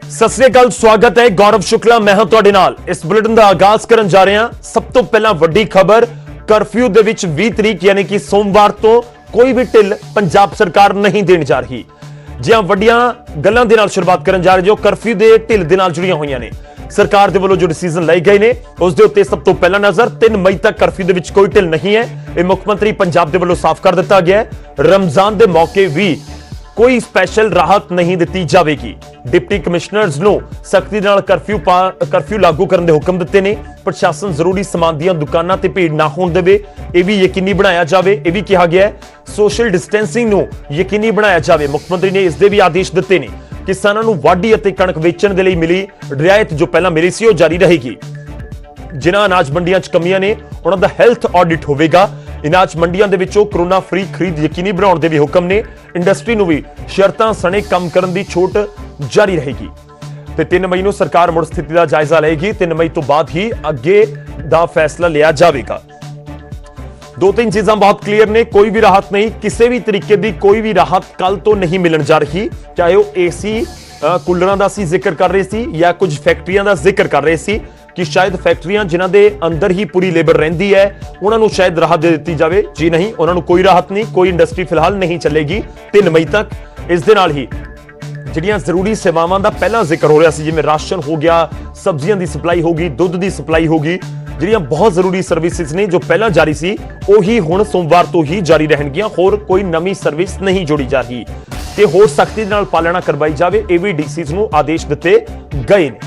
सत श्री अकाल, स्वागत है। गौरव शुक्ला मैं हूं तुहाडे नाल। इस बुलेटिन का आगाज करन जा रहे हैं। सब तो पहला वड्डी खबर, करफ्यू दे विच 20 तरीक यानी कि सोमवार तो कोई भी ढिल पंजाब सरकार नहीं देने जा रही। जी हां, वड्डियां गल्लां दे नाल शुरुआत करन जा रहे जो करफ्यू दे ढिल दे नाल जुड़ियां होईयां ने। सरकार दे वल्लों जो डिसीजन लए गए ने उस दे उत्ते सब तो पहला नजर 3 मई तक करफ्यू दे विच कोई ढिल नहीं है। यह मुख मंत्री पंजाब दे वल्लों साफ कर दिता गया है। रमजान दे मौके भी कोई स्पैशल राहत नहीं दी जाएगी। डिप्टी कमिश्नर्स ਨੂੰ सख्ती ਨਾਲ ਕਰਫਿਊ लागू करने के हुक्म दिते ने। प्रशासन जरूरी समान ਦੀਆਂ दुकानां ते भीड़ ना होण देवे, यह भी यकीनी बनाया जाए। यह भी कहा गया है सोशल डिस्टेंसिंग ਨੂੰ यकीनी बनाया जाए। मुख मंत्री ने इसके भी आदेश दिते ने। किसानों ਨੂੰ वाढी ਅਤੇ कणक वेचण ਦੇ ਲਈ मिली रियायत जो पहला मिली सी जारी रहेगी। जिन्हां अनाज मंडियां च कमियां ने उन्हां दा हेल्थ ऑडिट होवेगा। अनाज मंडियां दे विचों कोरोना फ्री खरीद यकीनी बनाउण दे भी हुक्म ने। इंडस्ट्री नूं भी शर्तां सने काम करन दी छूट जारी रहेगी। ते 3 मई नूं सरकार मुड़ स्थिति का जायजा लेगी। 3 मई तो बाद ही अगे दा फैसला लिया जाएगा। 2-3 चीज़ां बहुत क्लीयर ने। कोई भी राहत नहीं, किसी भी तरीके की कोई भी राहत कल तो नहीं मिलन जा रही। चाहे वह एसी कूलर का असीं जिक्र कर रहे सी या कुछ फैक्ट्रियां का जिक्र कर रहे सी कि शायद फैक्ट्रियां जिन्हां दे अंदर ही पूरी लेबर रहिंदी है उन्हां नूं शायद राहत दे दित्ती जावे। जी नहीं, उन्हां नूं कोई राहत नहीं, कोई इंडस्ट्री फिलहाल नहीं चलेगी 3 मई तक। इस दे नाल ही जिहड़ियां जरूरी सेवावां दा पहला जिक्र हो रहा सी, जिवें राशन हो गया, सब्जियां दी सप्लाई होगी, दुध दी सप्लाई होगी, जिहड़ियां बहुत जरूरी सर्विसिज ने जो पहला जारी सी ओही हुण सोमवार तो ही जारी रहणगियां। होर कोई नवीं सर्विस नहीं जोड़ी जा रही ते होर सख्ती दे नाल पालना करवाई जावे। ये भी डीसीज नूं आदेश दिते गए ने।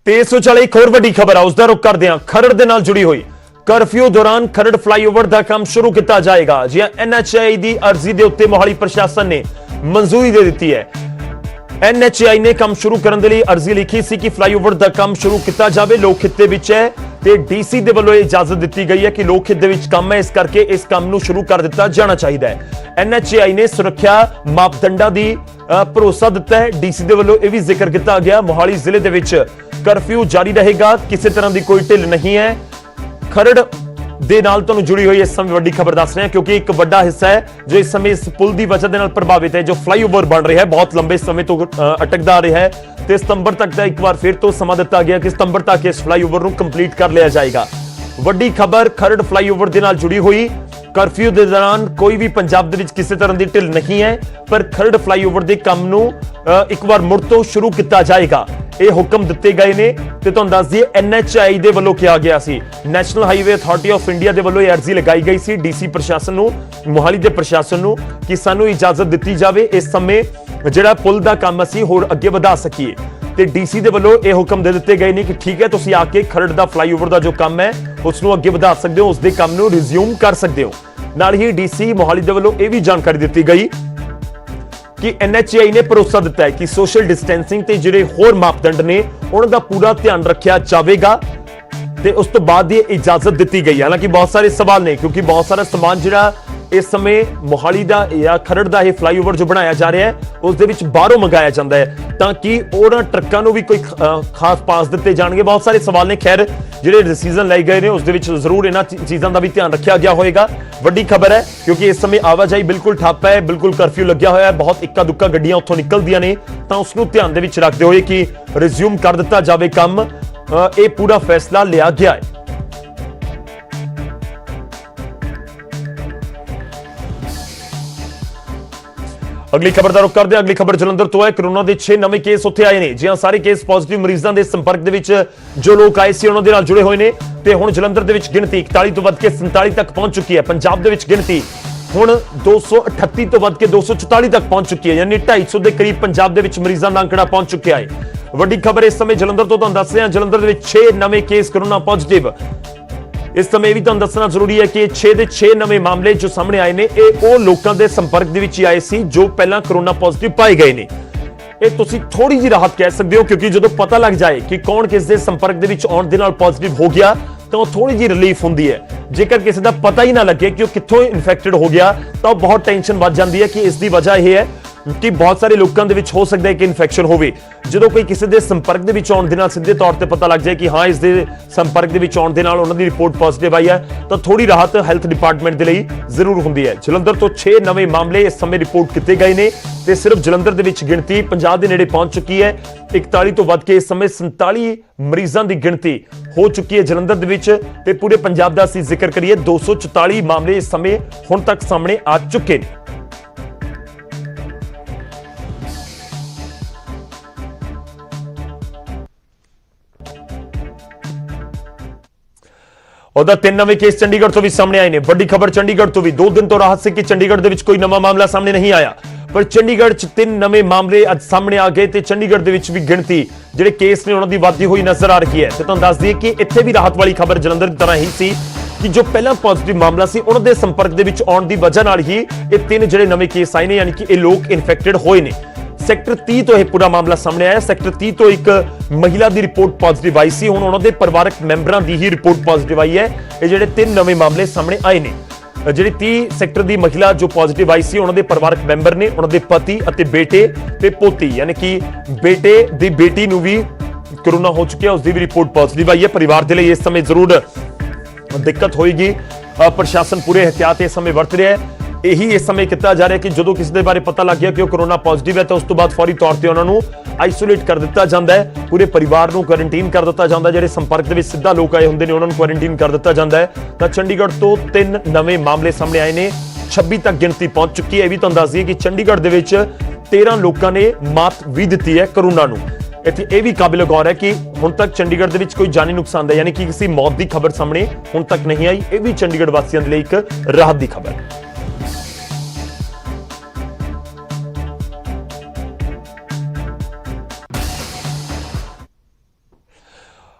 तेज सौ चले एक होर वड्डी खबर है, उसका रुख करदे हां। खरड़ दे नाल जुड़ी हुई करफ्यू दौरान खरड़ फ्लाईओवर का काम शुरू किया जाएगा। जी हां, NHAI की अर्जी के उत्ते मोहाली प्रशासन ने मंजूरी दे दी है। NHAI ने काम शुरू करने के लिए अर्जी लिखी सी कि फ्लाईओवर का काम शुरू किया जाए। लोक हित विच है ते DC दे वल्लों इजाजत दी गई है कि लोक हित विच काम है, इस करके इस काम नूं शुरू कर दिता जाना चाहिए। NHAI ने सुरक्षा मापदंडां दी भरोसा दिता है। DC दे वल्लों यह भी जिक्र किया गया मोहाली जिले दे विच करफ्यू जारी रहेगा, किसी तरह की कोई ढिल नहीं है। खरड़ दे नाल तुहानूं जुड़ी हुई इस समय वड्डी खबर दस रहे हैं क्योंकि एक बड़ा हिस्सा है जो इस समय इस पुल की वजह से प्रभावित है। जो फ्लाईओवर बन रहा है बहुत लंबे समय तो अटकदा आ रहा है तो सितंबर तक का एक बार फिर तो समा दिता गया कि सितंबर तक इस फ्लाईओवर को कंप्लीट कर लिया जाएगा। वड्डी खबर खरड़ फ्लाईओवर के नाल जुड़ी हुई। करफ्यू के दौरान कोई भी पंजाब दे विच किसी तरह की ढिल नहीं है, पर खरड़ फ्लाईओवर के काम नूं एक बार मुड़ तो शुरू किया जाएगा। ये हुक्म दिते गए ने ते तुहानूं दस दईए NHAI दे वल्लों किया गया सी। National highway authority of India दे वल्लों अर्जी लगाई गई सी DC प्रशासन नूं, मोहाली दे प्रशासन नूं कि सानूं इजाजत दित्ती जावे इस समय जिहड़ा पुल दा काम असीं होर अगे वधा सकीए। ते DC दे वल्लों ये हुक्म दे दिते गए ने कि ठीक है तुसीं आके खरड़ दा फ्लाईओवर दा जो काम है उसनूं अगे वधा सकदे हो, उसदे काम नूं रिज्यूम कर सकदे हो। नाल ही DC मोहाली दे वल्लों ये भी जानकारी दित्ती गई कि NHAI ने भरोसा दिता है कि सोशल डिस्टेंसिंग ते जिहड़े होर मापदंड ने उन्हां दा पूरा ध्यान रखा जाएगा ते उस तो बाद ये इजाजत दी गई। हालांकि बहुत सारे सवाल ने क्योंकि बहुत सारा समान जिहड़ा इस समय मोहाली दा या खरड़ दा फ्लाईओवर जो बनाया जा रहा है उस दे विच बाहरों मंगाया जाता है ताकि उन्हां ट्रक्कां नूं भी कोई खास पास दिते जाणगे। बहुत सारे सवाल ने, खैर जिहड़े डिसीजन लए गए ने उस दे विच जरूर इन्हां चीज़ां दा भी ध्यान रखा गया होएगा। वड्डी खबर है क्योंकि इस समय आवाजाही बिल्कुल ठप्प है, बिल्कुल करफ्यू लग्या होया है, बहुत इक्का दुक्का गड्डियां उत्थों निकलदियां ने तां उसनूं ध्यान दे विच रखदे होए कि रिज्यूम कर दिता जावे काम, ये पूरा फैसला लिया गया है। अगली खबर का रुख करते हैं। अगली खबर जलंधर तो है। कोरोना के 6 नवे केस उत्थे आए हैं। जी हां, सारे केस पॉजिटिव मरीजों के संपर्क दे विच जो लोग आए सी उन्हां दे नाल जुड़े हुए ने ते हुण जलंधर दे विच गिनती 41 तो वध के 47 तक पहुंच चुकी है। पंजाब दे विच गिनती हुण 238 तो वध के 244 तक पहुंच चुकी है, यानी 250 के करीब पंजाब दे विच मरीजों का आंकड़ा पहुंच चुका है। वड्डी खबर इस समय जलंधर तो तुहानूं दस रहे हैं। जलंधर दे विच 6 नवे केस कोरोना पॉजिटिव। इस समय भी तुहानूं दसना जरूरी है कि 6 ਦੇ 6 नवे मामले जो सामने आए ने वो लोगों के संपर्क दे विच आए सी जो पहला कोरोना पॉजिटिव पाए गए ने। ये तुसीं थोड़ी जी राहत कह सकते हो क्योंकि जो पता लग जाए कि कौन किस दे संपर्क दे विच आउण दे नाल पॉजिटिव हो गया तो थोड़ी जी रिलीफ होंदी है। जेकर किसी का पता ही ना लगे कि वो कित्थों इन्फेक्टेड हो गया तो बहुत टेंशन बढ़ जाती है कि इसकी वजह यह है ਕਿ ਬਹੁਤ ਸਾਰੇ ਲੋਕਾਂ ਦੇ ਵਿੱਚ ਹੋ ਸਕਦਾ ਹੈ ਕਿ ਇਨਫੈਕਸ਼ਨ ਹੋਵੇ। ਜਦੋਂ ਕੋਈ ਕਿਸੇ ਦੇ ਸੰਪਰਕ ਦੇ ਵਿੱਚ ਆਉਣ ਦੇ ਨਾਲ ਸਿੱਧੇ ਤੌਰ ਤੇ ਪਤਾ ਲੱਗ ਜਾਏ ਕਿ ਹਾਂ ਇਸ ਦੇ ਸੰਪਰਕ ਦੇ ਵਿੱਚ ਆਉਣ ਦੇ ਨਾਲ ਉਹਨਾਂ ਦੀ ਰਿਪੋਰਟ ਪੋਜ਼ਿਟਿਵ ਆਈ ਹੈ ਤਾਂ ਥੋੜੀ ਰਾਹਤ ਹੈਲਥ ਡਿਪਾਰਟਮੈਂਟ ਦੇ ਲਈ ਜ਼ਰੂਰ ਹੁੰਦੀ ਹੈ। ਜਲੰਧਰ ਤੋਂ 6 ਨਵੇਂ ਮਾਮਲੇ ਇਸ ਸਮੇਂ ਰਿਪੋਰਟ ਕੀਤੇ ਗਏ ਨੇ ਤੇ ਸਿਰਫ ਜਲੰਧਰ ਦੇ ਵਿੱਚ ਗਿਣਤੀ 50 ਦੇ ਨੇੜੇ ਪਹੁੰਚ ਚੁੱਕੀ ਹੈ। 41 ਤੋਂ ਵੱਧ ਕੇ ਇਸ ਸਮੇਂ 47 ਮਰੀਜ਼ਾਂ ਦੀ ਗਿਣਤੀ ਹੋ ਚੁੱਕੀ ਹੈ ਜਲੰਧਰ ਦੇ ਵਿੱਚ ਤੇ ਪੂਰੇ ਪੰਜਾਬ ਦਾ ਅਸੀਂ ਜ਼ਿਕਰ ਕਰੀਏ 244 ਮਾਮਲੇ ਇਸ ਸਮੇਂ ਹੁਣ ਤੱਕ ਸਾਹਮਣੇ ਆ ਚੁੱਕੇ ਨੇ। ਉਹਦਾ 3 ਨਵੇਂ ਕੇਸ ਚੰਡੀਗੜ੍ਹ ਤੋਂ ਵੀ ਸਾਹਮਣੇ ਆਏ ਨੇ। ਵੱਡੀ ਖਬਰ ਚੰਡੀਗੜ੍ਹ ਤੋਂ ਵੀ 2 ਦਿਨ ਤੋਂ ਰਾਹਤ ਸੀ ਕਿ ਚੰਡੀਗੜ੍ਹ ਦੇ ਵਿੱਚ ਕੋਈ ਨਵਾਂ ਮਾਮਲਾ ਸਾਹਮਣੇ ਨਹੀਂ ਆਇਆ, ਪਰ ਚੰਡੀਗੜ੍ਹ 'ਚ 3 ਨਵੇਂ ਮਾਮਲੇ ਅੱਜ ਸਾਹਮਣੇ ਆ ਗਏ ਤੇ ਚੰਡੀਗੜ੍ਹ ਦੇ ਵਿੱਚ ਵੀ ਗਿਣਤੀ ਜਿਹੜੇ ਕੇਸ ਨੇ ਉਹਨਾਂ ਦੀ ਵੱਧਦੀ ਹੋਈ ਨਜ਼ਰ ਆ ਰਹੀ ਹੈ। ਤੇ ਤੁਹਾਨੂੰ ਦੱਸ ਦਈਏ ਕਿ ਇੱਥੇ ਵੀ ਰਾਹਤ ਵਾਲੀ ਖਬਰ ਜਲੰਧਰ ਦੀ ਤਰ੍ਹਾਂ ਹੀ ਸੀ ਕਿ ਜੋ ਪਹਿਲਾਂ ਪੋਜ਼ਿਟਿਵ ਮਾਮਲਾ ਸੀ ਉਹਨਾਂ ਦੇ ਸੰਪਰਕ ਦੇ ਵਿੱਚ ਆਉਣ ਦੀ ਵਜ੍ਹਾ ਨਾਲ ਹੀ ਇਹ 3 ਜਿਹੜੇ ਨਵੇਂ ਕੇਸ ਆਏ ਨੇ, ਯਾਨੀ ਕਿ ਇਹ ਲੋਕ ਇਨਫੈਕਟਡ ਹੋਏ ਨੇ। ਸੈਕਟਰ 30 ਤੋਂ ਇਹ ਪੂਰਾ ਮਾਮਲਾ ਸਾਹਮਣੇ ਆਇਆ। ਸੈਕਟਰ 30 ਤੋਂ ਇੱਕ ਮਹਿਲਾ ਦੀ ਰਿਪੋਰਟ ਪੋਜ਼ਿਟਿਵ ਆਈ ਸੀ, ਹੁਣ ਉਹਨਾਂ ਦੇ ਪਰਿਵਾਰਕ ਮੈਂਬਰਾਂ ਦੀ ਹੀ ਰਿਪੋਰਟ ਪੋਜ਼ਿਟਿਵ ਆਈ ਹੈ। ਇਹ ਜਿਹੜੇ 3 ਨਵੇਂ ਮਾਮਲੇ ਸਾਹਮਣੇ ਆਏ ਨੇ, ਜਿਹੜੀ 30 ਸੈਕਟਰ ਦੀ ਮਹਿਲਾ ਜੋ ਪੋਜ਼ਿਟਿਵ ਆਈ ਸੀ ਉਹਨਾਂ ਦੇ ਪਰਿਵਾਰਕ ਮੈਂਬਰ ਨੇ, ਉਹਨਾਂ ਦੇ ਪਤੀ ਅਤੇ ਬੇਟੇ ਤੇ ਪੋਤੀ, ਯਾਨੀ ਕਿ ਬੇਟੇ ਦੀ ਬੇਟੀ ਨੂੰ ਵੀ ਕੋਰੋਨਾ ਹੋ ਚੁੱਕਿਆ, ਉਸ ਦੀ ਵੀ ਰਿਪੋਰਟ ਪੋਜ਼ਿਟਿਵ ਆਈ ਹੈ। ਪਰਿਵਾਰ ਦੇ ਲਈ ਇਸ ਸਮੇਂ ਜ਼ਰੂਰ ਦਿੱਕਤ ਹੋਏਗੀ। ਪ੍ਰਸ਼ਾਸਨ ਪੂਰੇ ਇਹਤਿਆਤ ਇਸ ਸਮੇਂ ਵਰਤ ਰਿਹਾ ਹੈ। ਇਹੀ ਇਸ ਸਮੇਂ ਕੀਤਾ ਜਾ ਰਿਹਾ ਕਿ ਜਦੋਂ ਕਿਸੇ ਦੇ ਬਾਰੇ ਪਤਾ ਲੱਗ ਗਿਆ ਕਿ ਉਹ ਕੋਰੋਨਾ ਪੋਜ਼ਿਟਿਵ ਹੈ ਤਾਂ ਉਸ ਤੋਂ ਬਾਅਦ ਫੌਰੀ ਤੌਰ ਤੇ ਉਹਨਾਂ ਨੂੰ ਆਈਸੋਲੇਟ ਕਰ ਦਿੱਤਾ ਜਾਂਦਾ ਹੈ, ਪੂਰੇ ਪਰਿਵਾਰ ਨੂੰ ਕੁਆਰੰਟਾਈਨ ਕਰ ਦਿੱਤਾ ਜਾਂਦਾ ਹੈ। ਜਿਹੜੇ ਸੰਪਰਕ ਦੇ ਵਿੱਚ ਸਿੱਧਾ ਲੋਕ ਆਏ ਹੁੰਦੇ ਨੇ ਉਹਨਾਂ ਨੂੰ ਕੁਆਰੰਟਾਈਨ ਕਰ ਦਿੱਤਾ ਜਾਂਦਾ ਹੈ। ਤਾਂ ਚੰਡੀਗੜ੍ਹ ਤੋਂ 3 ਨਵੇਂ ਮਾਮਲੇ ਸਾਹਮਣੇ ਆਏ ਨੇ, 26 ਤੱਕ ਗਿਣਤੀ ਪਹੁੰਚ ਚੁੱਕੀ ਹੈ। ਇਹ ਵੀ ਤੁਹਾਨੂੰ ਦੱਸ ਦਈਏ ਕਿ ਚੰਡੀਗੜ੍ਹ ਦੇ ਵਿੱਚ 13 ਲੋਕਾਂ ਨੇ ਮਾਤ ਵੀ ਦਿੱਤੀ ਹੈ ਕੋਰੋਨਾ ਨੂੰ। ਇੱਥੇ ਇਹ ਵੀ ਕਾਬਿਲ ਗੌਰ ਹੈ ਕਿ ਹੁਣ ਤੱਕ ਚੰਡੀਗੜ੍ਹ ਦੇ ਵਿੱਚ ਕੋਈ ਜਾਨੀ ਨੁਕਸਾਨ ਦਾ ਯਾਨੀ ਕਿ ਕਿਸੇ ਮੌਤ ਦੀ ਖਬਰ ਸਾਹਮਣੇ ਹੁਣ ਤੱਕ ਨਹੀਂ ਆਈ। ਇਹ ਵੀ ਚੰਡੀਗੜ੍ਹ ਵਾਸੀਆਂ ਦੇ ਲਈ ਇੱਕ ਰਾਹਤ ਦੀ ਖਬਰ ਹੈ।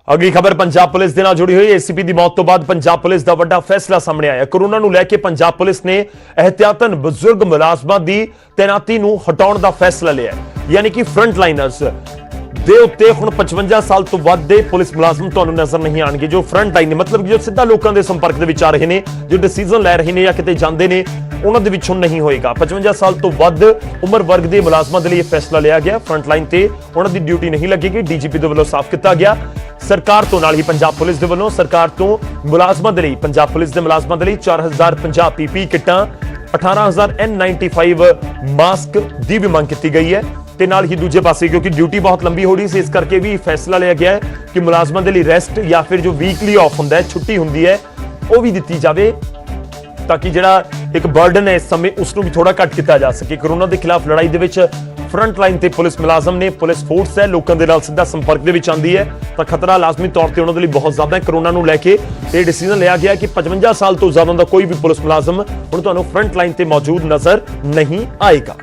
ਅਗਲੀ ਖਬਰ ਪੰਜਾਬ ਪੁਲਿਸ ਦੇ ਨਾਲ ਜੁੜੀ ਹੋਈ। ਏਸੀਪੀ ਦੀ ਮੌਤ ਤੋਂ ਬਾਅਦ ਪੰਜਾਬ ਪੁਲਿਸ ਦਾ ਵੱਡਾ ਫੈਸਲਾ ਸਾਹਮਣੇ ਆਇਆ। ਕੋਰੋਨਾ ਨੂੰ ਲੈ ਕੇ ਪੰਜਾਬ ਪੁਲਿਸ ਨੇ ਇਹਤਿਆਤਨ ਬਜ਼ੁਰਗ ਮੁਲਾਜ਼ਮਾਂ ਦੀ ਤੈਨਾਤੀ ਨੂੰ ਹਟਾਉਣ ਦਾ ਫੈਸਲਾ ਲਿਆ, ਯਾਨੀ ਕਿ ਫਰੰਟ ਲਾਈਨਰਸ ਦੇ ਉੱਤੇ ਹੁਣ 55 ਸਾਲ ਤੋਂ ਵੱਧ ਦੇ ਪੁਲਿਸ ਮੁਲਾਜ਼ਮ ਤੁਹਾਨੂੰ ਨਜ਼ਰ ਨਹੀਂ ਆਣਗੇ। ਜੋ ਫਰੰਟ ਲਾਈਨ ਨੇ, ਮਤਲਬ ਜੋ ਸਿੱਧਾ ਲੋਕਾਂ ਦੇ ਸੰਪਰਕ ਦੇ ਵਿੱਚ ਆ ਰਹੇ ਨੇ, ਜੋ ਡਿਸੀਜਨ ਲੈ ਰਹੇ ਨੇ ਜਾਂ ਕਿਤੇ ਜਾਂਦੇ ਨੇ, ਉਹਨਾਂ ਦੇ ਵਿੱਚ ਹੁਣ ਨਹੀਂ ਹੋਏਗਾ। 55 ਸਾਲ ਤੋਂ ਵੱਧ ਉਮਰ ਵਰਗ ਦੇ ਮੁਲਾਜ਼ਮਾਂ ਦੇ ਲਈ ਇਹ ਫੈਸਲਾ ਲਿਆ ਗਿਆ। ਫਰੰਟ ਲਾਈਨ ਤੇ ਉਹਨਾਂ ਦੀ ਡਿਊਟੀ ਨਹੀਂ ਲੱਗੇਗੀ। ਡੀਜੀਪੀ ਦੇ ਵੱਲੋਂ ਸਾਫ਼ ਕੀਤਾ ਗਿਆ। ਸਰਕਾਰ ਤੋਂ ਨਾਲ ਹੀ ਪੰਜਾਬ ਪੁਲਿਸ ਦੇ ਵੱਲੋਂ ਸਰਕਾਰ ਤੋਂ ਮੁਲਾਜ਼ਮਾਂ ਦੇ ਲਈ, ਪੰਜਾਬ ਪੁਲਿਸ ਦੇ ਮੁਲਾਜ਼ਮਾਂ ਦੇ ਲਈ 4050 ਪੀਪੀ ਕਿੱਟਾਂ, 18000 N95 ਮਾਸਕ ਦੀ ਵੀ ਮੰਗ ਕੀਤੀ ਗਈ ਹੈ। ਤੇ ਨਾਲ ਹੀ ਦੂਜੇ ਪਾਸੇ ਕਿਉਂਕਿ ਡਿਊਟੀ ਬਹੁਤ ਲੰਬੀ ਹੋ ਰਹੀ ਸੀ, ਇਸ ਕਰਕੇ ਵੀ ਫੈਸਲਾ ਲਿਆ ਗਿਆ ਹੈ ਕਿ ਮੁਲਾਜ਼ਮਾਂ ਦੇ ਲਈ ਰੈਸਟ ਜਾਂ ਫਿਰ ਜੋ ਵੀਕਲੀ ਆਫ ਹੁੰਦਾ ਹੈ, ਛੁੱਟੀ ਹੁੰਦੀ ਹੈ, ਉਹ ਵੀ ਦਿੱਤੀ ਜਾਵੇ ਤਾਂ ਕਿ ਜਿਹੜਾ ਇੱਕ ਬਰਡਨ ਹੈ ਇਸ ਸਮੇਂ ਉਸ ਨੂੰ ਵੀ ਥੋੜਾ ਘੱਟ ਕੀਤਾ ਜਾ ਸਕੇ। ਕੋਰੋਨਾ ਦੇ ਖਿਲਾਫ ਲੜਾਈ ਦੇ ਵਿੱਚ ਫਰੰਟ ਲਾਈਨ ਤੇ ਪੁਲਿਸ ਮੁਲਾਜ਼ਮ ਨੇ, ਪੁਲਿਸ ਫੋਰਸ ਹੈ, ਲੋਕਾਂ ਦੇ ਨਾਲ ਸਿੱਧਾ ਸੰਪਰਕ ਦੇ ਵਿੱਚ ਆਉਂਦੀ ਹੈ ਤਾਂ ਖਤਰਾ ਲਾਜ਼ਮੀ ਤੌਰ ਤੇ ਉਹਨਾਂ ਦੇ ਲਈ ਬਹੁਤ ਜ਼ਿਆਦਾ ਹੈ। ਕੋਰੋਨਾ ਨੂੰ ਲੈ ਕੇ ਇਹ ਡਿਸੀਜਨ ਲਿਆ ਗਿਆ ਕਿ 55 ਸਾਲ ਤੋਂ ਜ਼ਿਆਦਾ ਦਾ ਕੋਈ ਵੀ ਪੁਲਿਸ ਮੁਲਾਜ਼ਮ ਹੁਣ ਤੁਹਾਨੂੰ ਫਰੰਟ ਲਾਈਨ ਤੇ ਮੌਜੂਦ ਨਜ਼ਰ ਨਹੀਂ ਆਏਗਾ।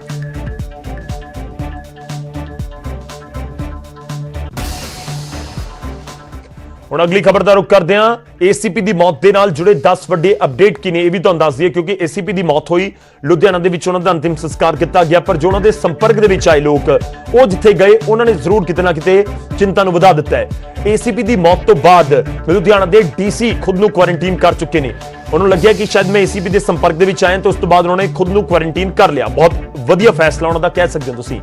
ਹੁਣ ਅਗਲੀ ਖਬਰ ਦਾ ਰੁਖ ਕਰਦੇ ਹਾਂ। ਏਸੀਪੀ ਦੀ ਮੌਤ ਦੇ ਨਾਲ ਜੁੜੇ 10 ਵੱਡੇ ਅਪਡੇਟ ਕੀ ਨੇ, ਇਹ ਵੀ ਤੁਹਾਨੂੰ ਦੱਸ ਦਈਏ ਕਿਉਂਕਿ ਏਸੀਪੀ ਦੀ ਮੌਤ ਹੋਈ, ਲੁਧਿਆਣਾ ਦੇ ਵਿੱਚ ਉਹਨਾਂ ਦਾ ਅੰਤਿਮ ਸੰਸਕਾਰ ਕੀਤਾ ਗਿਆ, ਪਰ ਜੋ ਉਹਨਾਂ ਦੇ ਸੰਪਰਕ ਦੇ ਵਿੱਚ ਆਏ ਲੋਕ ਉਹ ਜਿੱਥੇ ਗਏ ਉਹਨਾਂ ਨੇ ਜ਼ਰੂਰ ਕਿਤੇ ਨਾ ਕਿਤੇ ਚਿੰਤਾ ਨੂੰ ਵਧਾ ਦਿੱਤਾ ਹੈ। ਏਸੀਪੀ ਦੀ ਮੌਤ ਤੋਂ ਬਾਅਦ ਲੁਧਿਆਣਾ ਦੇ ਡੀਸੀ ਖੁਦ ਨੂੰ ਕੁਆਰੰਟਾਈਨ ਕਰ ਚੁੱਕੇ ਨੇ। ਉਹਨੂੰ ਲੱਗਿਆ ਕਿ ਸ਼ਾਇਦ ਮੈਂ ਏਸੀਪੀ ਦੇ ਸੰਪਰਕ ਦੇ ਵਿੱਚ ਆਇਆ ਤਾਂ ਉਸ ਤੋਂ ਬਾਅਦ ਉਹਨਾਂ ਨੇ ਖੁਦ ਨੂੰ ਕੁਆਰੰਟਾਈਨ ਕਰ ਲਿਆ। ਬਹੁਤ ਵਧੀਆ ਫੈਸਲਾ ਉਹਨਾਂ ਦਾ ਕਹਿ ਸਕਦੇ ਹੋ ਤੁਸੀਂ।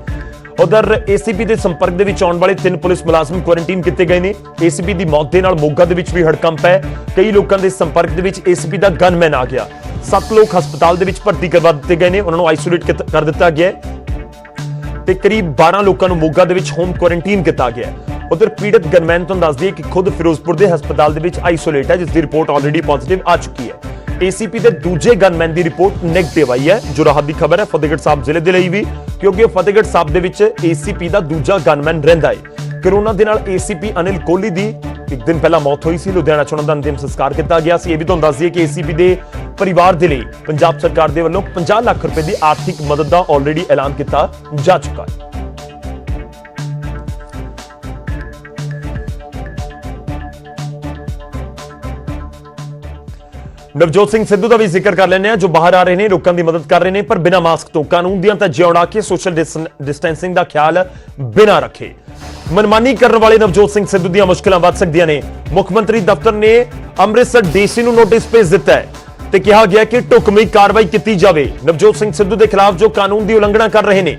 ਉਧਰ ਏਸੀਪੀ ਦੇ ਸੰਪਰਕ ਦੇ ਵਿੱਚ ਆਉਣ ਵਾਲੇ 3 ਪੁਲਿਸ ਮੁਲਾਜ਼ਮ ਕੁਆਰੰਟਾਈਨ ਕੀਤੇ ਗਏ ਨੇ। ਏਸੀਪੀ ਦੀ ਮੌਤ ਦੇ ਨਾਲ ਮੋਗਾ ਦੇ ਵਿੱਚ ਵੀ ਹੜਕੰਪ ਹੈ। ਕਈ ਲੋਕਾਂ ਦੇ ਸੰਪਰਕ ਦੇ ਵਿੱਚ ਏਸੀਪੀ ਦਾ ਗਨਮੈਨ ਆ ਗਿਆ। 7 ਲੋਕ ਹਸਪਤਾਲ ਦੇ ਵਿੱਚ ਭਰਤੀ ਕਰਵਾ ਦਿੱਤੇ ਗਏ ਨੇ, ਉਹਨਾਂ ਨੂੰ ਆਈਸੋਲੇਟ ਕਰ ਦਿੱਤਾ ਗਿਆ ਤੇ ਕਰੀਬ 12 ਲੋਕਾਂ ਨੂੰ ਮੋਗਾ ਦੇ ਵਿੱਚ ਹੋਮ ਕੁਆਰੰਟਾਈਨ ਕੀਤਾ ਗਿਆ। ਉਧਰ ਪੀੜਤ ਗਨਮੈਨ ਤੋਂ ਦੱਸ ਦਈਏ ਕਿ ਖੁਦ ਫਿਰੋਜ਼ਪੁਰ ਦੇ ਹਸਪਤਾਲ ਦੇ ਵਿੱਚ ਆਈਸੋਲੇਟ ਹੈ, ਜਿਸ ਦੀ ਰਿਪੋਰਟ ਆਲਰੇਡੀ ਪੋਜ਼ਿਟਿਵ ਆ ਚੁੱਕੀ ਹੈ। ਏਸੀਪੀ ਦੇ ਦੂਜੇ ਗਨਮੈਨ ਦੀ ਰਿਪੋਰਟ ਨੈਗੇਟਿਵ ਆਈ ਹੈ, ਜੋ ਰਾਹਤ ਦੀ ਖਬਰ ਹੈ ਫਤਿਹਗੜ੍ਹ ਸਾਹਿਬ ਜ਼ਿਲ੍ਹੇ ਦੇ ਲਈ ਵੀ, ਕਿਉਂਕਿ ਫਤਿਹਗੜ੍ਹ ਸਾਹਿਬ ਦੇ ਵਿੱਚ ਏਸੀਪੀ ਦਾ ਦੂਜਾ ਗਨਮੈਨ ਰਹਿੰਦਾ ਹੈ। ਕੋਰੋਨਾ ਦੇ ਨਾਲ ਏਸੀਪੀ ਅਨਿਲ ਕੋਹਲੀ ਦੀ ਇੱਕ ਦਿਨ ਪਹਿਲਾਂ ਮੌਤ ਹੋਈ ਸੀ। ਲੁਧਿਆਣਾ ਚ ਉਹਨਾਂ ਦਾ ਅੰਤਿਮ ਸੰਸਕਾਰ ਕੀਤਾ ਗਿਆ ਸੀ। ਇਹ ਵੀ ਤੁਹਾਨੂੰ ਦੱਸ ਦਈਏ ਕਿ ਏਸੀਪੀ ਦੇ ਪਰਿਵਾਰ ਦੇ ਲਈ ਪੰਜਾਬ ਸਰਕਾਰ ਦੇ ਵੱਲੋਂ 50 ਲੱਖ ਰੁਪਏ ਦੀ ਆਰਥਿਕ ਮਦਦ ਦਾ ਆਲਰੇਡੀ ਐਲਾਨ ਕੀਤਾ ਜਾ ਚੁੱਕਾ ਹੈ। ਨਵਜੋਤ ਸਿੰਘ ਸਿੱਧੂ ਦਾ ਵੀ ਜ਼ਿਕਰ ਕਰ ਲੈਂਦੇ ਆ, ਜੋ ਬਾਹਰ ਆ ਰਹੇ ਨੇ, ਲੋਕਾਂ ਦੀ ਮਦਦ ਕਰ ਰਹੇ ਨੇ, ਪਰ ਬਿਨਾਂ ਮਾਸਕ ਤੋਂ, ਕਾਨੂੰਨ ਦੀਆਂ ਤਾਂ ਜਿਉਣਾ ਕੇ ਸੋਸ਼ਲ ਡਿਸਟੈਂਸਿੰਗ ਦਾ ਖਿਆਲ ਬਿਨਾਂ ਰੱਖੇ। ਮਨਮਾਨੀ ਕਰਨ ਵਾਲੇ ਨਵਜੋਤ ਸਿੰਘ ਸਿੱਧੂ ਦੀਆਂ ਮੁਸ਼ਕਲਾਂ ਵੱਧ ਸਕਦੀਆਂ ਨੇ। ਮੁੱਖ ਮੰਤਰੀ ਦਫ਼ਤਰ ਨੇ ਅੰਮ੍ਰਿਤਸਰ ਡੀਸੀ ਨੂੰ ਨੋਟਿਸ ਭੇਜ ਦਿੱਤਾ ਹੈ। ਤੇ ਕਿਹਾ ਗਿਆ ਕਿ ਢੁਕਵੀਂ ਕਾਰਵਾਈ ਕੀਤੀ ਜਾਵੇ ਨਵਜੋਤ ਸਿੰਘ ਸਿੱਧੂ ਦੇ ਖਿਲਾਫ ਜੋ ਕਾਨੂੰਨ ਦੀ ਉਲੰਘਣਾ ਕਰ ਰਹੇ ਨੇ।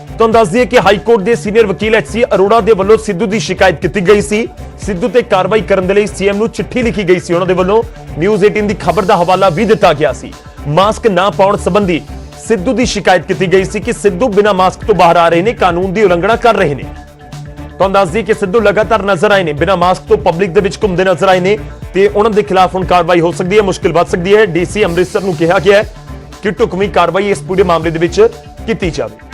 ਤੁਹਾਨੂੰ ਦੱਸ ਦਈਏ ਕਿ ਹਾਈ ਕੋਰਟ ਦੇ ਸੀਨੀਅਰ ਵਕੀਲ ਐਚ.ਸੀ. ਅਰੋੜਾ ਦੇ ਵੱਲੋਂ ਸਿੱਧੂ ਦੀ ਸ਼ਿਕਾਇਤ ਕੀਤੀ ਗਈ ਸੀ। ਸਿੱਧੂ ਤੇ ਕਾਰਵਾਈ ਕਰਨ ਦੇ ਲਈ ਸੀਐਮ ਨੂੰ ਚਿੱਠੀ ਲਿਖੀ ਗਈ ਸੀ। ਉਹਨਾਂ ਦੇ ਵੱਲੋਂ ਨਿਊਜ਼ 18 ਦੀ ਖਬਰ ਦਾ ਹਵਾਲਾ ਵੀ ਦਿੱਤਾ ਗਿਆ ਸੀ। ਮਾਸਕ ਨਾ ਪਾਉਣ ਸੰਬੰਧੀ ਸਿੱਧੂ ਦੀ ਸ਼ਿਕਾਇਤ ਕੀਤੀ ਗਈ ਸੀ ਕਿ ਸਿੱਧੂ ਬਿਨਾਂ ਮਾਸਕ ਤੋਂ ਬਾਹਰ ਆ ਰਹੇ ਨੇ, ਕਾਨੂੰਨ ਦੀ ਉਲੰਘਣਾ ਕਰ ਰਹੇ ਨੇ। ਤੁਹਾਨੂੰ ਦੱਸ ਦਈਏ ਕਿ ਸਿੱਧੂ ਲਗਾਤਾਰ ਨਜ਼ਰ ਆਏ ਨੇ, ਬਿਨਾਂ ਮਾਸਕ ਤੋਂ ਪਬਲਿਕ ਦੇ ਵਿੱਚ ਘੁੰਮਦੇ ਨਜ਼ਰ ਆਏ ਨੇ ਤੇ ਉਹਨਾਂ ਦੇ ਖਿਲਾਫ ਹੁਣ ਕਾਰਵਾਈ ਹੋ ਸਕਦੀ ਹੈ, ਮੁਸ਼ਕਿਲ ਵੱਧ ਸਕਦੀ ਹੈ। ਡੀਸੀ ਅੰਮ੍ਰਿਤਸਰ ਨੂੰ ਕਿਹਾ ਗਿਆ ਹੈ ਕਿ ਢੁਕਵੀਂ ਕਾਰਵਾਈ ਇਸ ਪੂਰੇ ਮਾਮਲੇ ਦੇ ਵਿੱਚ ਕੀਤੀ ਜਾਵੇ।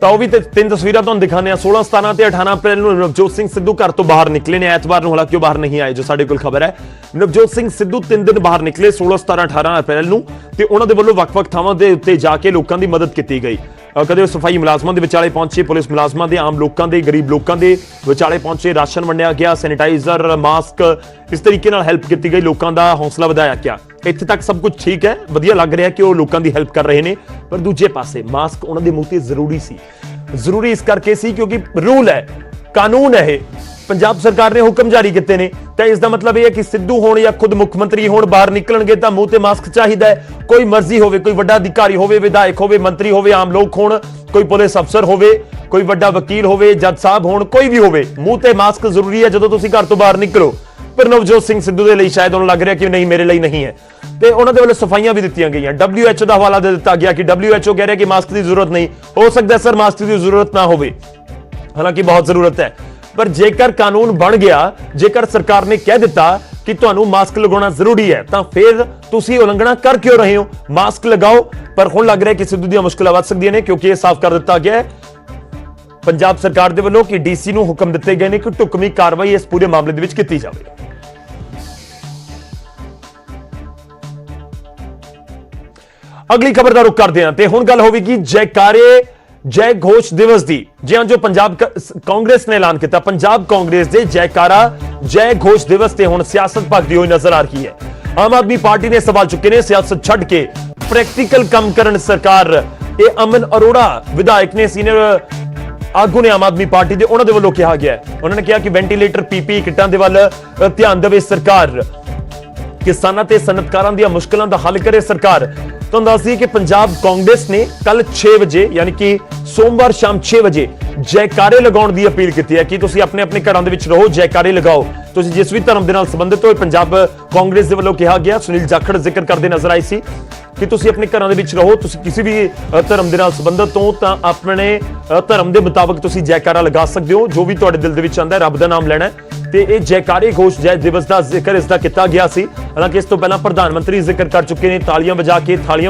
ਤਾਂ ਉਹ ਵੀ ਤਿੰਨ ਤਸਵੀਰਾਂ ਤੁਹਾਨੂੰ ਦਿਖਾਉਂਦੇ ਆ। 16, 17 ਤੇ 18 ਅਪ੍ਰੈਲ ਨੂੰ ਨਵਜੋਤ ਸਿੰਘ ਸਿੱਧੂ ਘਰ ਤੋਂ ਬਾਹਰ ਨਿਕਲੇ ਨੇ। ਐਤਵਾਰ ਨੂੰ ਹਾਲਾਂਕਿ ਉਹ ਬਾਹਰ ਨਹੀਂ ਆਏ, ਜੋ ਸਾਡੇ ਕੋਲ ਖਬਰ ਹੈ। ਨਵਜੋਤ ਸਿੰਘ ਸਿੱਧੂ 3 ਦਿਨ ਬਾਹਰ ਨਿਕਲੇ, 16, 17, 18 ਅਪ੍ਰੈਲ ਨੂੰ, ਤੇ ਉਹਨਾਂ ਦੇ ਵੱਲੋਂ ਵੱਖ-ਵੱਖ ਥਾਵਾਂ ਦੇ ਉੱਤੇ ਜਾ ਕੇ ਲੋਕਾਂ ਦੀ ਮਦਦ ਕੀਤੀ ਗਈ। ਕਦੇ ਉਹ ਸਫਾਈ ਮੁਲਾਜ਼ਮਾਂ ਦੇ ਵਿਚਾਲੇ ਪਹੁੰਚੇ, ਪੁਲਿਸ ਮੁਲਾਜ਼ਮਾਂ ਦੇ, ਆਮ ਲੋਕਾਂ ਦੇ, ਗਰੀਬ ਲੋਕਾਂ ਦੇ ਵਿਚਾਲੇ ਪਹੁੰਚੇ, ਰਾਸ਼ਨ ਵੰਡਿਆ ਗਿਆ, ਸੈਨੀਟਾਈਜ਼ਰ, ਮਾਸਕ, ਇਸ ਤਰੀਕੇ ਨਾਲ ਹੈਲਪ ਕੀਤੀ ਗਈ, ਲੋਕਾਂ ਦਾ ਹੌਸਲਾ ਵਧਾਇਆ ਗਿਆ। ਇੱਥੇ ਤੱਕ ਸਭ ਕੁਝ ਠੀਕ ਹੈ, ਵਧੀਆ ਲੱਗ ਰਿਹਾ ਕਿ ਉਹ ਲੋਕਾਂ ਦੀ ਹੈਲਪ ਕਰ ਰਹੇ ਨੇ, ਪਰ ਦੂਜੇ ਪਾਸੇ ਮਾਸਕ ਉਹਨਾਂ ਦੇ ਮੂੰਹ ਤੇ ਜ਼ਰੂਰੀ ਸੀ। ਜ਼ਰੂਰੀ ਇਸ ਕਰਕੇ ਸੀ ਕਿਉਂਕਿ ਰੂਲ ਹੈ, ਕਾਨੂੰਨ ਹੈ, ਪੰਜਾਬ ਸਰਕਾਰ ਨੇ ਹੁਕਮ ਜਾਰੀ ਕੀਤੇ ਨੇ। ਤਾਂ ਇਸ ਦਾ ਮਤਲਬ ਇਹ ਹੈ ਕਿ ਸਿੱਧੂ ਹੋਣ ਜਾਂ ਖੁਦ ਮੁੱਖ ਮੰਤਰੀ ਹੋਣ, ਬਾਹਰ ਨਿਕਲਣਗੇ ਤਾਂ ਮੂੰਹ ਤੇ ਮਾਸਕ ਚਾਹੀਦਾ ਹੈ। ਕੋਈ ਮਰਜ਼ੀ ਹੋਵੇ, ਕੋਈ ਵੱਡਾ ਅਧਿਕਾਰੀ ਹੋਵੇ, ਵਿਧਾਇਕ ਹੋਵੇ, ਮੰਤਰੀ ਹੋਵੇ, ਆਮ ਲੋਕ ਹੋਣ, ਕੋਈ ਪੁਲਿਸ ਅਫਸਰ ਹੋਵੇ, ਕੋਈ ਵੱਡਾ ਵਕੀਲ ਹੋਵੇ, ਜੱਜ ਸਾਹਿਬ ਹੋਣ, ਕੋਈ ਵੀ ਹੋਵੇ, ਮੂੰਹ ਤੇ ਮਾਸਕ ਜ਼ਰੂਰੀ ਹੈ ਜਦੋਂ ਤੁਸੀਂ ਘਰ ਤੋਂ ਬਾਹਰ ਨਿਕਲੋ। ਪਰ ਨਵਜੋਤ ਸਿੰਘ ਸਿੱਧੂ ਦੇ ਲਈ ਸ਼ਾਇਦ ਉਹਨੂੰ ਲੱਗ ਰਿਹਾ ਕਿ ਨਹੀਂ, ਮੇਰੇ ਲਈ ਨਹੀਂ ਹੈ, ਤੇ ਉਹਨਾਂ ਦੇ ਵੱਲੋਂ ਸਫਾਈਆਂ ਵੀ ਦਿੱਤੀਆਂ ਗਈਆਂ। WHO ਦਾ ਹਵਾਲਾ ਦੇ ਦਿੱਤਾ ਗਿਆ ਕਿ WHO ਕਹਿ ਰਿਹਾ ਕਿ ਮਾਸਕ ਦੀ ਜ਼ਰੂਰਤ ਨਹੀਂ। ਹੋ ਸਕਦਾ ਸਰ ਮਾਸਕ ਦੀ ਜ਼ਰੂਰਤ ਨਾ ਹੋਵੇ, ਹਾਲਾਂਕਿ ਬਹੁਤ ਜ਼ਰੂਰਤ ਹੈ, ਪਰ ਜੇਕਰ ਕਾਨੂੰਨ ਬਣ ਗਿਆ, ਜੇਕਰ ਸਰਕਾਰ ਨੇ ਕਹਿ ਦਿੱਤਾ ਕਿ ਤੁਹਾਨੂੰ ਮਾਸਕ ਲਗਾਉਣਾ ਜ਼ਰੂਰੀ ਹੈ, ਤਾਂ ਫਿਰ ਤੁਸੀਂ ਉਲੰਘਣਾ ਕਰ ਕਿਉਂ ਰਹੇ ਹੋ? ਮਾਸਕ ਲਗਾਓ। ਪਰ ਹੁਣ ਲੱਗ ਰਿਹਾ ਕਿ ਸਿੱਧੂ ਦੀਆਂ ਮੁਸ਼ਕਲਾਂ ਵੱਧ ਸਕਦੀਆਂ ਨੇ, ਕਿਉਂਕਿ ਇਹ ਸਾਫ਼ ਕਰ ਦਿੱਤਾ ਗਿਆ ਹੈ ਪੰਜਾਬ ਸਰਕਾਰ ਦੇ ਵੱਲੋਂ ਕਿ ਡੀਸੀ ਨੂੰ ਹੁਕਮ ਦਿੱਤੇ ਗਏ ਨੇ ਕਿ ਢੁਕਵੀਂ ਕਾਰਵਾਈ ਇਸ ਪੂਰੇ ਮਾਮਲੇ ਦੇ ਵਿੱਚ ਕੀਤੀ ਜਾਵੇ। ਅਗਲੀ ਖਬਰ ਦਾ ਰੁਖ ਕਰਦੇ ਹਾਂ ਤੇ ਹੁਣ ਗੱਲ ਹੋਵੇਗੀ ਜੈਕਾਰੇ ਜੈ ਘੋਸ਼ ਦਿਵਸ ਦੀ। ਜੀ ਹਾਂ, ਜੋ ਪੰਜਾਬ ਕਾਂਗਰਸ ਨੇ ਐਲਾਨ ਕੀਤਾ, ਪੰਜਾਬ ਕਾਂਗਰਸ ਦੇ ਜੈਕਾਰਾ ਜੈ ਘੋਸ਼ ਦਿਵਸ ਤੇ ਹੁਣ ਸਿਆਸਤ ਭਖਦੀ ਹੋਈ ਨਜ਼ਰ ਆ ਰਹੀ ਹੈ। ਆਮ ਆਦਮੀ ਪਾਰਟੀ ਨੇ ਸਵਾਲ ਚੁੱਕੇ ਨੇ, ਸਿਆਸਤ ਛੱਡ ਕੇ ਪ੍ਰੈਕਟੀਕਲ ਕੰਮ ਕਰਨ ਸਰਕਾਰ। ਇਹ ਅਮਨ ਅਰੋੜਾ ਵਿਧਾਇਕ ਨੇ, ਸੀਨੀਅਰ ਆਗੂ ਨੇ ਆਮ ਆਦਮੀ ਪਾਰਟੀ ਦੇ, ਉਹਨਾਂ ਦੇ ਵੱਲੋਂ ਕਿਹਾ ਗਿਆ। ਉਹਨਾਂ ਨੇ ਕਿਹਾ ਕਿ ਵੈਂਟੀਲੇਟਰ, ਪੀਪੀ ਕਿੱਟਾਂ ਦੇ ਵੱਲ ਧਿਆਨ ਦੇਵੇ ਸਰਕਾਰ, ਕਿਸਾਨਾਂ ਤੇ ਸਨਅਤਕਾਰਾਂ ਦੀਆਂ ਮੁਸ਼ਕਲਾਂ ਦਾ ਹੱਲ ਕਰੇ ਸਰਕਾਰ। ਤੁਹਾਨੂੰ ਦੱਸ ਦਈਏ ਕਿ ਪੰਜਾਬ ਕਾਂਗਰਸ ਨੇ ਕੱਲ 6 ਵਜੇ ਯਾਨੀ ਕਿ ਸੋਮਵਾਰ ਸ਼ਾਮ 6 ਵਜੇ ਜੈਕਾਰੇ ਲਗਾਉਣ ਦੀ ਅਪੀਲ ਕੀਤੀ ਹੈ ਕਿ ਤੁਸੀਂ ਆਪਣੇ ਆਪਣੇ ਘਰਾਂ ਦੇ ਵਿੱਚ ਰਹੋ, ਜੈਕਾਰੇ ਲਗਾਓ। ਤੁਸੀਂ ਜਿਸ ਵੀ ਧਰਮ ਦੇ ਨਾਲ ਸੰਬੰਧਿਤ ਹੋ, ਪੰਜਾਬ ਕਾਂਗਰਸ ਦੇ ਵੱਲੋਂ ਕਿਹਾ ਗਿਆ। ਸੁਨੀਲ ਜਾਖੜ ਜ਼ਿਕਰ ਕਰਦੇ ਨਜ਼ਰ ਆਏ ਸੀ ਕਿ ਤੁਸੀਂ ਆਪਣੇ ਘਰਾਂ ਦੇ ਵਿੱਚ ਰਹੋ, ਤੁਸੀਂ ਕਿਸੇ ਵੀ ਧਰਮ ਦੇ ਨਾਲ ਸੰਬੰਧਿਤ ਹੋ ਤਾਂ ਆਪਣੇ ਧਰਮ ਦੇ ਮੁਤਾਬਕ ਤੁਸੀਂ ਜੈਕਾਰਾ ਲਗਾ ਸਕਦੇ ਹੋ, ਜੋ ਵੀ ਤੁਹਾਡੇ ਦਿਲ ਦੇ ਵਿੱਚ ਆਉਂਦਾ ਹੈ, ਰੱਬ ਦਾ ਨਾਮ ਲੈਣਾ ਹੈ। ਤੇ ਇਹ ਜੈਕਾਰੇ ਘੋਸ਼ ਜੈ ਦਿਵਸ ਦਾ ਜ਼ਿਕਰ ਇਸ ਦਾ ਕੀਤਾ ਗਿਆ ਸੀ। ਹਾਲਾਂਕਿ ਇਸ ਤੋਂ ਪਹਿਲਾਂ ਪ੍ਰਧਾਨ ਮੰਤਰੀ ਜ਼ਿਕਰ ਕਰ ਚੁੱਕੇ ਨੇ, ਤਾਲੀਆਂ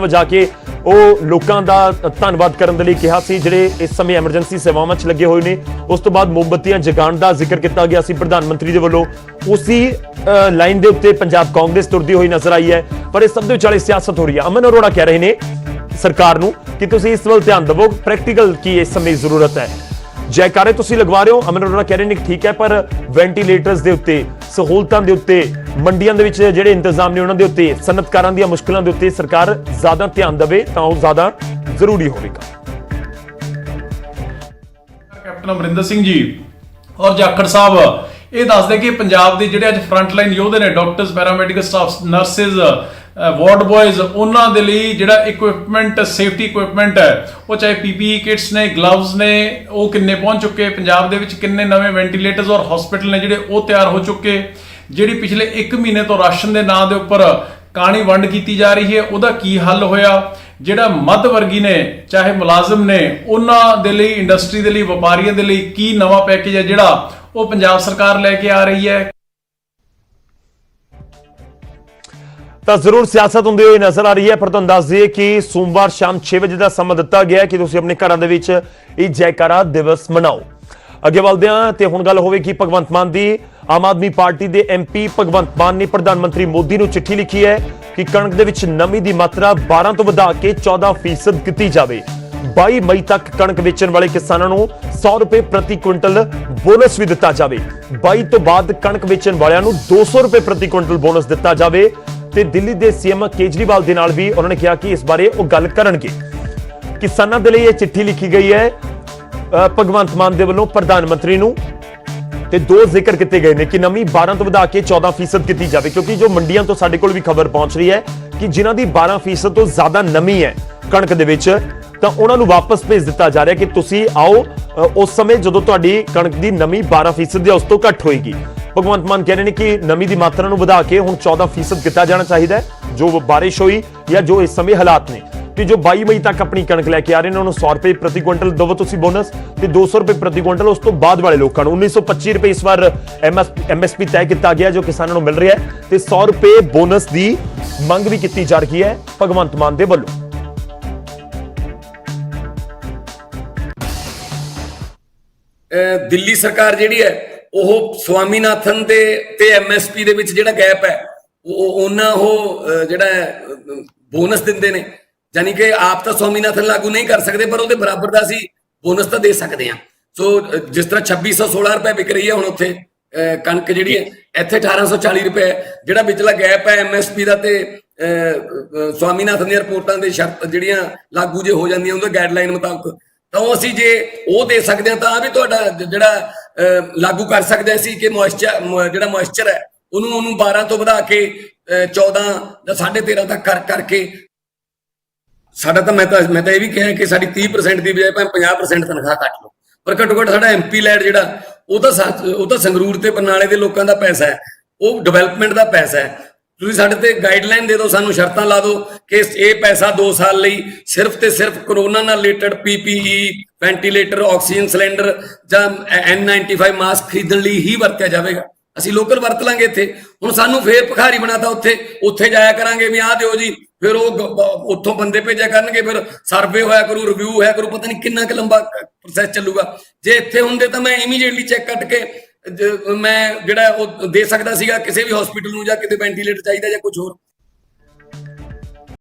ਵਜਾ ਕੇ ਉਹ ਲੋਕਾਂ ਦਾ ਧੰਨਵਾਦ ਕਰਨ ਦੇ ਲਈ ਕਿਹਾ ਸੀ ਜਿਹੜੇ ਇਸ ਸਮੇਂ ਐਮਰਜੈਂਸੀ ਸੇਵਾਵਾਂ 'ਚ ਲੱਗੇ ਹੋਏ ਨੇ। ਉਸ ਤੋਂ ਬਾਅਦ ਮੋਮਬੱਤੀਆਂ ਜਗਾਉਣ ਦਾ ਜ਼ਿਕਰ ਕੀਤਾ ਗਿਆ ਸੀ ਪ੍ਰਧਾਨ ਮੰਤਰੀ ਦੇ ਵੱਲੋਂ। ਉਸੇ ਲਾਈਨ ਦੇ ਉੱਤੇ ਪੰਜਾਬ ਕਾਂਗਰਸ ਤੁਰਦੀ ਹੋਈ ਨਜ਼ਰ ਆਈ ਹੈ, ਪਰ ਇਸ ਸਭ ਦੇ ਵਿਚਾਲੇ ਸਿਆਸਤ ਹੋ ਰਹੀ ਹੈ। ਅਮਨ ਅਰੋੜਾ ਕਹਿ ਰਹੇ ਨੇ ਸਰਕਾਰ ਨੂੰ ਕਿ ਤੁਸੀਂ ਇਸ ਵੱਲ ਧਿਆਨ ਦਿਵੋ, ਪ੍ਰੈਕਟੀਕਲ ਕੀ ਇਸ ਸਮੇਂ ਜ਼ਰੂਰਤ ਹੈ। ਜੈਕਾਰੇ ਤੁਸੀਂ ਲਗਵਾ ਰਹੇ ਹੋ, ਅਮਨ ਅਰੋੜਾ ਕਹਿ ਰਹੇ ਨੇ ਠੀਕ ਹੈ, ਪਰ ਵੈਂਟੀਲੇਟਰਸ ਦੇ ਉੱਤੇ, ਸਹੂਲਤਾਂ ਦੇ ਉੱਤੇ, ਮੰਡੀਆਂ ਦੇ ਵਿੱਚ ਜਿਹੜੇ ਇੰਤਜ਼ਾਮ ਨੇ ਉਹਨਾਂ ਦੇ ਉੱਤੇ, ਸਨਅਤਕਾਰਾਂ ਦੀਆਂ ਮੁਸ਼ਕਲਾਂ ਦੇ ਉੱਤੇ ਸਰਕਾਰ ਜ਼ਿਆਦਾ ਧਿਆਨ ਦੇਵੇ ਤਾਂ ਉਹ ਜ਼ਿਆਦਾ ਜ਼ਰੂਰੀ ਹੋਵੇਗਾ। ਕੈਪਟਨ ਅਮਰਿੰਦਰ ਸਿੰਘ ਜੀ ਔਰ ਜਾਖੜ ਸਾਹਿਬ ਇਹ ਦੱਸਦੇ ਕਿ ਪੰਜਾਬ ਦੇ ਜਿਹੜੇ ਅੱਜ ਫਰੰਟ ਲਾਈਨ ਯੋਧੇ ਨੇ, doctors, paramedical staff, nurses, ward ਬॉयਜ਼, ਉਹਨਾਂ ਦੇ ਲਈ ਜਿਹੜਾ ਇਕਵਿਪਮੈਂਟ, ਸੇਫਟੀ ਇਕਵਿਪਮੈਂਟ ਹੈ, ਉਹ ਚਾਹੇ ਪੀਪੀਈ ਕਿਟਸ ਨੇ, ਗਲਵਜ਼ ਨੇ, ਉਹ ਕਿੰਨੇ ਪਹੁੰਚ ਚੁੱਕੇ ਪੰਜਾਬ ਦੇ ਵਿੱਚ, ਕਿੰਨੇ ਨਵੇਂ ਵੈਂਟੀਲੇਟਰਸ ਔਰ ਹਸਪੀਟਲ ਨੇ ਜਿਹੜੇ ਉਹ ਤਿਆਰ ਹੋ ਚੁੱਕੇ। ਜਿਹੜੀ ਪਿਛਲੇ 1 ਮਹੀਨੇ ਤੋਂ ਰਾਸ਼ਨ ਦੇ ਨਾਂ ਦੇ ਉੱਪਰ ਕਾਣੀ ਵੰਡ ਕੀਤੀ ਜਾ ਰਹੀ ਹੈ, ਉਹਦਾ ਕੀ ਹੱਲ ਹੋਇਆ? ਜਿਹੜਾ ਮੱਧ ਵਰਗੀ ਨੇ, ਚਾਹੇ ਮੁਲਾਜ਼ਮ ਨੇ, ਉਹਨਾਂ ਦੇ ਲਈ, ਇੰਡਸਟਰੀ ਦੇ ਲਈ, ਵਪਾਰੀਆਂ ਦੇ ਲਈ ਕੀ ਨਵਾਂ ਪੈਕੇਜ ਹੈ ਜਿਹੜਾ ਉਹ ਪੰਜਾਬ ਸਰਕਾਰ ਲੈ ਕੇ ਆ ਰਹੀ ਹੈ? ਤਾਂ ਜ਼ਰੂਰ ਸਿਆਸਤ ਹੁੰਦੀ ਹੋਈ ਨਜ਼ਰ ਆ ਰਹੀ ਹੈ, ਪਰ ਤੁਹਾਨੂੰ ਦੱਸ ਦਈਏ ਕਿ ਸੋਮਵਾਰ ਸ਼ਾਮ 6 ਵਜੇ ਦਾ ਸਮਾਂ ਦਿੱਤਾ ਗਿਆ ਕਿ ਤੁਸੀਂ ਆਪਣੇ ਘਰਾਂ ਦੇ ਵਿੱਚ ਇਹ ਜੈਕਾਰਾ ਦਿਵਸ ਮਨਾਓ। ਅੱਗੇ ਵੱਧਦੇ ਹਾਂ ਤੇ ਹੁਣ ਗੱਲ ਹੋਵੇਗੀ ਭਗਵੰਤ ਮਾਨ ਦੀ। ਆਮ ਆਦਮੀ ਪਾਰਟੀ ਦੇ MP ਭਗਵੰਤ ਮਾਨ ਨੇ ਪ੍ਰਧਾਨ ਮੰਤਰੀ ਮੋਦੀ ਨੂੰ ਚਿੱਠੀ ਲਿਖੀ ਹੈ ਕਿ ਕਣਕ ਦੇ ਵਿੱਚ ਨਮੀ ਦੀ ਮਾਤਰਾ 12 ਤੋਂ ਵਧਾ ਕੇ 14% ਕੀਤੀ ਜਾਵੇ। 22 ਮਈ ਤੱਕ ਕਣਕ ਵੇਚਣ ਵਾਲੇ ਕਿਸਾਨਾਂ ਨੂੰ 100 ਰੁਪਏ ਪ੍ਰਤੀ ਕੁਇੰਟਲ ਬੋਨਸ ਵੀ ਦਿੱਤਾ ਜਾਵੇ। 22 ਤੋਂ ਬਾਅਦ ਕਣਕ ਵੇਚਣ ਵਾਲਿਆਂ ਨੂੰ 200 ਰੁਪਏ ਪ੍ਰਤੀ ਕੁਇੰਟਲ ਬੋਨਸ ਦਿੱਤਾ ਜਾਵੇ। ਤੇ ਦਿੱਲੀ ਦੇ CM ਕੇਜਰੀਵਾਲ ਦੇ ਨਾਲ ਵੀ ਉਹਨਾਂ ਨੇ ਕਿਹਾ ਕਿ ਇਸ ਬਾਰੇ ਉਹ ਗੱਲ ਕਰਨਗੇ। ਕਿਸਾਨਾਂ ਦੇ ਲਈ ਇਹ ਚਿੱਠੀ ਲਿਖੀ ਗਈ ਹੈ ਭਗਵੰਤ ਮਾਨ ਦੇ ਵੱਲੋਂ ਪ੍ਰਧਾਨ ਮੰਤਰੀ ਨੂੰ, ਤੇ ਦੋ ਜ਼ਿਕਰ ਕੀਤੇ ਗਏ ਨੇ ਕਿ ਨਮੀ 12 ਤੋਂ ਵਧਾ ਕੇ 14% ਕੀਤੀ ਜਾਵੇ, ਕਿਉਂਕਿ ਜੋ ਮੰਡੀਆਂ ਤੋਂ ਸਾਡੇ ਕੋਲ ਵੀ ਖਬਰ ਪਹੁੰਚ ਰਹੀ ਹੈ ਕਿ ਜਿਨ੍ਹਾਂ ਦੀ 12% ਤੋਂ ਜ਼ਿਆਦਾ ਨਮੀ ਹੈ ਕਣਕ ਦੇ ਵਿੱਚ, ਤਾਂ ਉਹਨਾਂ ਨੂੰ ਵਾਪਸ ਭੇਜ ਦਿੱਤਾ ਜਾ ਰਿਹਾ ਕਿ ਤੁਸੀਂ ਆਓ ਉਸ ਸਮੇਂ ਜਦੋਂ ਤੁਹਾਡੀ ਕਣਕ ਦੀ ਨਮੀ 12% ਜਾਂ ਉਸ ਤੋਂ ਘੱਟ ਹੋਏਗੀ। ਭਗਵੰਤ ਮਾਨ ਕਹਿ ਰਹੇ ਨੇ ਕਿ ਨਮੀ ਦੀ ਮਾਤਰਾ ਨੂੰ ਵਧਾ ਕੇ ਹੁਣ 14% ਕੀਤਾ ਜਾਣਾ ਚਾਹੀਦਾ ਹੈ। ਜੋ ਬਾਰਿਸ਼ ਹੋਈ ਜਾਂ ਜੋ ਇਸ ਸਮੇਂ ਹਾਲਾਤ ਨੇ, ਕਿ ਜੋ 22 ਮਈ ਤੱਕ ਆਪਣੀ ਕਣਕ ਲੈ ਕੇ ਆ ਰਹੇ ਨੇ ਉਹਨੂੰ 100 ਰੁਪਏ ਪ੍ਰਤੀ ਕੁਇੰਟਲ ਦਵੋ ਤੁਸੀਂ ਬੋਨਸ, ਤੇ 200 ਰੁਪਏ ਪ੍ਰਤੀ ਕੁਇੰਟਲ ਉਸ ਤੋਂ ਬਾਅਦ ਵਾਲੇ ਲੋਕਾਂ ਨੂੰ 1925 ਰੁਪਏ ਇਸ ਵਾਰ MSP ਤੈਅ ਕੀਤਾ ਗਿਆ ਜੋ ਕਿਸਾਨਾਂ ਨੂੰ ਮਿਲ ਰਿਹਾ ਹੈ, ਤੇ 100 ਰੁਪਏ ਬੋਨਸ ਦੀ ਮੰਗ ਵੀ ਕੀਤੀ ਜਾ ਰਹੀ ਹੈ ਭਗਵੰਤ ਮਾਨ ਦੇ ਵੱਲੋਂ। ਦਿੱਲੀ ਸਰਕਾਰ ਜਿਹੜੀ ਹੈ ਉਹ ਸਵਾਮੀਨਾਥਨ ਤੇ MSP ਦੇ ਵਿੱਚ ਜਿਹੜਾ ਗੈਪ ਹੈ ਉਹਨਾਂ ਉਹ ਜਿਹੜਾ ਬੋਨਸ ਦਿੰਦੇ ਨੇ, ਯਾਨੀ ਕਿ ਆਪ ਤਾਂ ਸਵਾਮੀਨਾਥਨ ਲਾਗੂ ਨਹੀਂ ਕਰ ਸਕਦੇ ਪਰ ਉਹਦੇ ਬਰਾਬਰ ਦਾ ਅਸੀਂ ਬੋਨਸ ਤਾਂ ਦੇ ਸਕਦੇ ਹਾਂ। ਸੋ ਜਿਸ ਤਰ੍ਹਾਂ 2616 ਰੁਪਏ ਵਿਕ ਰਹੀ ਹੈ ਹੁਣ ਉੱਥੇ ਕਣਕ ਜਿਹੜੀ ਹੈ, ਇੱਥੇ 1840 ਰੁਪਏ ਜਿਹੜਾ ਵਿਚਲਾ ਗੈਪ ਹੈ MSP ਦਾ ਤੇ ਸਵਾਮੀਨਾਥਨ ਦੀਆਂ ਰਿਪੋਰਟਾਂ ਦੇ ਸ਼ਰਤ ਜਿਹੜੀਆਂ ਲਾਗੂ ਜੇ ਹੋ ਜਾਂਦੀਆਂ ਉਹਦੇ ਗਾਈਡਲਾਈਨ ਮੁਤਾਬਕ, ਤਾਂ ਉਹ ਅਸੀਂ ਜੇ ਉਹ ਦੇ ਸਕਦੇ ਹਾਂ ਤਾਂ ਵੀ ਤੁਹਾਡਾ ਜਿਹੜਾ ਲਾਗੂ ਕਰ ਸਕਦੇ ਅਸੀਂ ਕਿ ਜਿਹੜਾ ਮੋਇਸਚਰ ਹੈ ਉਹਨੂੰ 12 ਤੋਂ ਵਧਾ ਕੇ 14 ਜਾਂ 13.5 ਤੱਕ ਕਰਕੇ ਸਾਡਾ ਤਾਂ ਮੈਂ ਤਾਂ ਇਹ ਵੀ ਕਿਹਾ ਕਿ ਸਾਡੀ 30% ਦੀ ਬਜਾਏ 50% ਤਨਖਾਹ ਕੱਟ ਲਓ, ਪਰ ਘੱਟੋ ਘੱਟ ਸਾਡਾ MP ਲੈਡ ਜਿਹੜਾ ਉਹ ਤਾਂ ਸੰਗਰੂਰ ਤੇ ਬਰਨਾਲੇ ਦੇ ਲੋਕਾਂ ਦਾ ਪੈਸਾ ਹੈ, ਉਹ ਡਿਵੈਲਪਮੈਂਟ ਦਾ ਪੈਸਾ ਹੈ। ਤੁਸੀਂ ਸਾਡੇ ਤੇ ਗਾਈਡਲਾਈਨ ਦੇ ਦਿਓ, ਸਾਨੂੰ ਸ਼ਰਤਾਂ ਲਾ ਦਿਓ ਕਿ ਇਹ ਪੈਸਾ 2 ਸਾਲ ਲਈ ਸਿਰਫ ਤੇ ਸਿਰਫ ਕਰੋਨਾ ਨਾਲ related PPE, ventilator, oxygen cylinder ਜਾਂ N95 ਮਾਸਕ ਖਰੀਦਣ ਲਈ ਹੀ ਵਰਤਿਆ ਜਾਵੇਗਾ। ਅਸੀਂ ਲੋਕਲ ਵਰਤ ਲਾਂਗੇ ਇੱਥੇ। ਹੁਣ ਸਾਨੂੰ ਫੇਰ ਭਿਖਾਰੀ ਬਣਾਤਾ, ਉੱਥੇ ਜਾਇਆ ਕਰਾਂਗੇ ਵੀ ਆਹ ਦਿਓ ਜੀ, ਫਿਰ ਉਹ ਉੱਥੋਂ ਬੰਦੇ ਭੇਜਿਆ ਕਰਨਗੇ, ਫਿਰ ਸਰਵੇ ਹੋਇਆ ਕਰੂ, ਰਿਵਿਊ ਹੋਇਆ ਕਰੂ, ਪਤਾ ਨਹੀਂ ਕਿੰਨਾ ਕੁ ਲੰਬਾ ਪ੍ਰੋਸੈਸ ਚੱਲੂਗਾ। ਜੇ ਇੱਥੇ ਹੁੰਦੇ ਤਾਂ ਮੈਂ ਇਮੀਡੀਏਟਲੀ ਚੈੱਕ ਕੱਟ ਕੇ ਮੈਂ ਜਿਹੜਾ ਉਹ ਦੇ ਸਕਦਾ ਸੀਗਾ ਕਿਸੇ ਵੀ ਹਸਪੀਟਲ ਨੂੰ, ਜਾਂ ਕਿਤੇ ਵੈਂਟੀਲੇਟਰ ਚਾਹੀਦਾ ਜਾਂ ਕੁਝ ਹੋਰ।